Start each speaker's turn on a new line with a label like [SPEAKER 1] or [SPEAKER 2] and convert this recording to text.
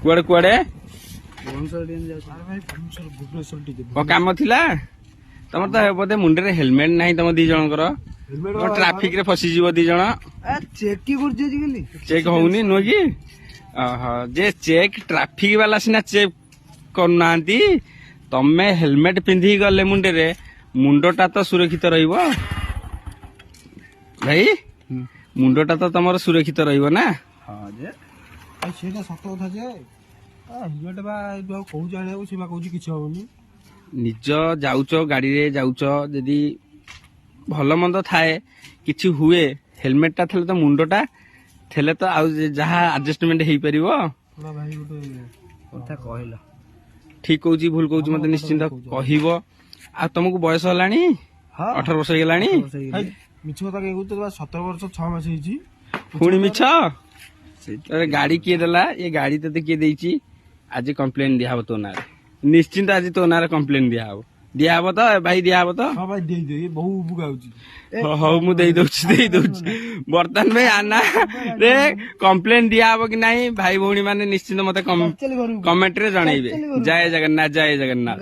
[SPEAKER 1] କୁଆଡେ କୁଆଡେ କାମ ଥିଲା ତମର ତ ବୋଧେ ମୁଣ୍ଡରେ ହେଲମେଟ ନାହିଁ ତମ ଦି ଜଣଙ୍କର ଟ୍ରାଫିକ ରେ ଫସିଯିବ ଦି ଜଣ ଚେକ୍ ହଉନି ନୁହେଁ କି ଓହୋ ଯେ ଚେକ୍ ଟ୍ରାଫିକ ବାଲା ସିନା ଚେକ୍ କରୁନାହାନ୍ତି ତମେ ହେଲମେଟ ପିନ୍ଧିକି ଗଲେ ମୁଣ୍ଡରେ ମୁଣ୍ଡଟା ତ ସୁରକ୍ଷିତ ରହିବ ଭାଇ ମୁଣ୍ଡଟା ତ ତମର ସୁରକ୍ଷିତ ରହିବ ନା
[SPEAKER 2] ହଁ ଯେ ସେଇଟା ସତ କଥା ଯେ ହେଲମେଟ ବା କହୁଛି ଆଣିବାକୁ ସେ ବା କହୁଛି କିଛି ହବନି
[SPEAKER 1] ନିଜ ଯାଉଛ ଗାଡିରେ ଯାଉଛ ଯଦି ଭଲ ମନ୍ଦ ଥାଏ କିଛି ହୁଏ ହେଲମେଟଟା ଥିଲେ ତ ମୁଣ୍ଡଟା ଥିଲେ ତ ଆଉ ଯାହା ଆଡଜଷ୍ଟମେଣ୍ଟ ହେଇପାରିବ
[SPEAKER 2] ଭାଇ ଗୋଟେ କଥା କହିଲ
[SPEAKER 1] ଠିକ କହୁଛି ଭୁଲ କହୁଛି ମତେ ନିଶ୍ଚିନ୍ତ କହିବ ଆଉ ତମକୁ ବୟସ ହେଲାଣି 18 ବର୍ଷ ହେଇଗଲାଣି
[SPEAKER 2] ମିଛ କଥା କହୁଛ 17 ବର୍ଷ 6 ମାସ ହେଇଛି
[SPEAKER 1] ପୁଣି ମିଛ ଗାଡି କିଏ ଦେଲା ଏ ଗାଡି ତତେ କିଏ ଦେଇଛି ଆଜି କମ୍ପ୍ଲେନ ଦିଆହବ ତୋ ନାଁରେ ନିଶ୍ଚିନ୍ତ ଆଜି ତୋ ନାଁରେ କମ୍ପ୍ଲେନ ଦିଆହବ ତ ଭାଇ ଦିଆହବ ତ
[SPEAKER 2] ହଁ ଭାଇ ଦେଇଦେବି ବହୁ ଉପକା ହଉଛି
[SPEAKER 1] ହଉ ମୁଁ ଦେଇଦଉଛି ବର୍ତ୍ତମାନ ଭାଇ ଆନା ରେ କମ୍ପ୍ଲେନ ଦିଆହବ କି ନାହିଁ ଭାଇ ଭଉଣୀ ମାନେ ନିଶ୍ଚିନ୍ତ ମତେ କମେଣ୍ଟ ରେ ଜଣେଇବେ ଜୟ ଜଗନ୍ନାଥ ଜୟ ଜଗନ୍ନାଥ।